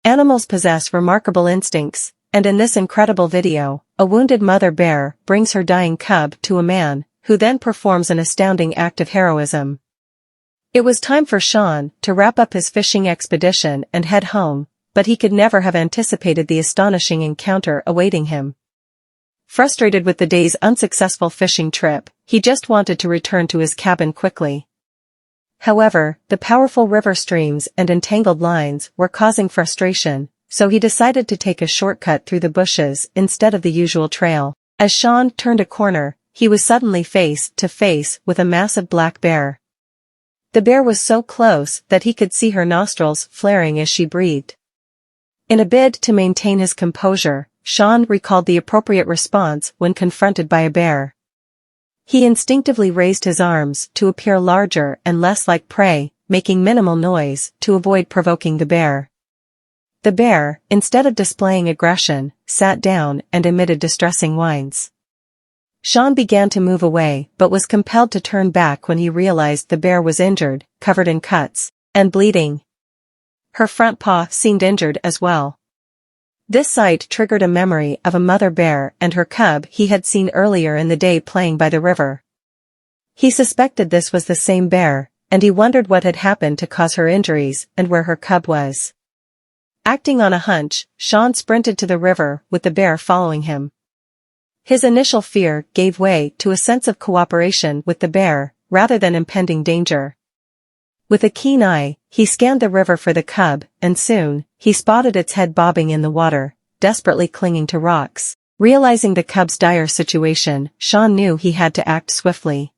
Animals possess remarkable instincts, and in this incredible video, a wounded mother bear brings her dying cub to a man, who then performs an astounding act of heroism. It was time for Sean to wrap up his fishing expedition and head home, but he could never have anticipated the astonishing encounter awaiting him. Frustrated with the day's unsuccessful fishing trip, he just wanted to return to his cabin quickly. However, the powerful river streams and entangled lines were causing frustration, so he decided to take a shortcut through the bushes instead of the usual trail. As Sean turned a corner, he was suddenly face to face with a massive black bear. The bear was so close that he could see her nostrils flaring as she breathed. In a bid to maintain his composure, Sean recalled the appropriate response when confronted by a bear. He instinctively raised his arms to appear larger and less like prey, making minimal noise to avoid provoking the bear. The bear, instead of displaying aggression, sat down and emitted distressing whines. Sean began to move away but was compelled to turn back when he realized the bear was injured, covered in cuts, and bleeding. Her front paw seemed injured as well. This sight triggered a memory of a mother bear and her cub he had seen earlier in the day playing by the river. He suspected this was the same bear, and he wondered what had happened to cause her injuries and where her cub was. Acting on a hunch, Sean sprinted to the river with the bear following him. His initial fear gave way to a sense of cooperation with the bear, rather than impending danger. With a keen eye, he scanned the river for the cub, and soon, he spotted its head bobbing in the water, desperately clinging to rocks. Realizing the cub's dire situation, Sean knew he had to act swiftly.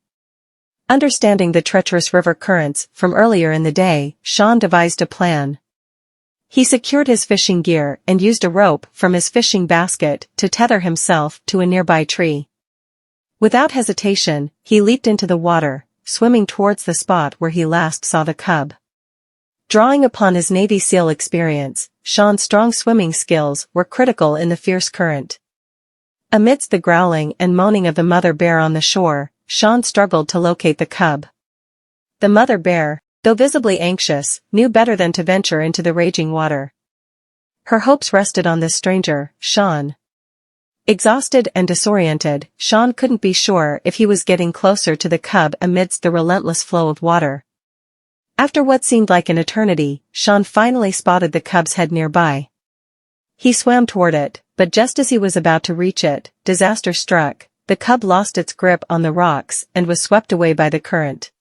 Understanding the treacherous river currents from earlier in the day, Sean devised a plan. He secured his fishing gear and used a rope from his fishing basket to tether himself to a nearby tree. Without hesitation, he leaped into the water, swimming towards the spot where he last saw the cub. Drawing upon his Navy SEAL experience, Sean's strong swimming skills were critical in the fierce current. Amidst the growling and moaning of the mother bear on the shore, Sean struggled to locate the cub. The mother bear, though visibly anxious, knew better than to venture into the raging water. Her hopes rested on this stranger, Sean. Exhausted and disoriented, Sean couldn't be sure if he was getting closer to the cub amidst the relentless flow of water. After what seemed like an eternity, Sean finally spotted the cub's head nearby. He swam toward it, but just as he was about to reach it, disaster struck. The cub lost its grip on the rocks and was swept away by the current.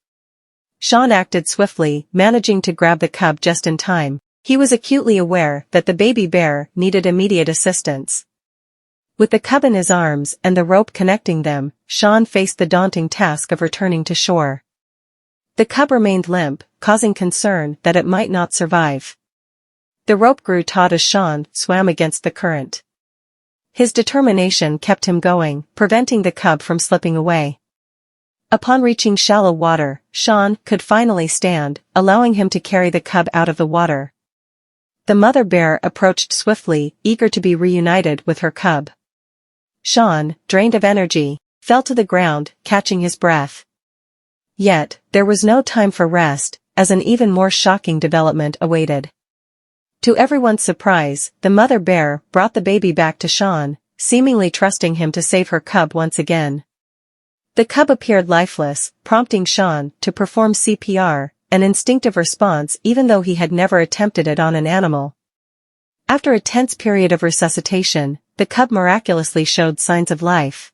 Sean acted swiftly, managing to grab the cub just in time. He was acutely aware that the baby bear needed immediate assistance. With the cub in his arms and the rope connecting them, Sean faced the daunting task of returning to shore. The cub remained limp, causing concern that it might not survive. The rope grew taut as Sean swam against the current. His determination kept him going, preventing the cub from slipping away. Upon reaching shallow water, Sean could finally stand, allowing him to carry the cub out of the water. The mother bear approached swiftly, eager to be reunited with her cub. Sean, drained of energy, fell to the ground, catching his breath. Yet, there was no time for rest, as an even more shocking development awaited. To everyone's surprise, the mother bear brought the baby back to Sean, seemingly trusting him to save her cub once again. The cub appeared lifeless, prompting Sean to perform CPR, an instinctive response even though he had never attempted it on an animal. After a tense period of resuscitation, the cub miraculously showed signs of life.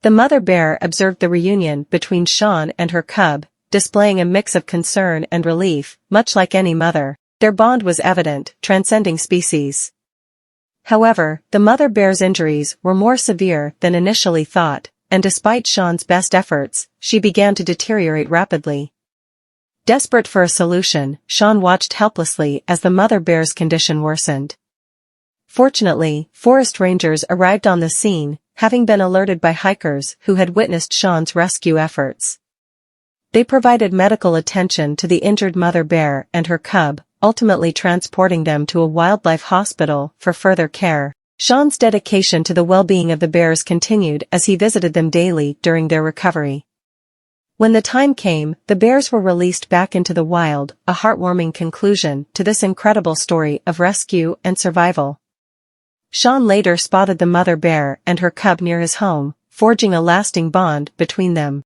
The mother bear observed the reunion between Sean and her cub, displaying a mix of concern and relief, much like any mother. Their bond was evident, transcending species. However, the mother bear's injuries were more severe than initially thought, and despite Sean's best efforts, she began to deteriorate rapidly. Desperate for a solution, Sean watched helplessly as the mother bear's condition worsened. Fortunately, forest rangers arrived on the scene, having been alerted by hikers who had witnessed Sean's rescue efforts. They provided medical attention to the injured mother bear and her cub, ultimately transporting them to a wildlife hospital for further care. Sean's dedication to the well-being of the bears continued as he visited them daily during their recovery. When the time came, the bears were released back into the wild, a heartwarming conclusion to this incredible story of rescue and survival. Sean later spotted the mother bear and her cub near his home, forging a lasting bond between them.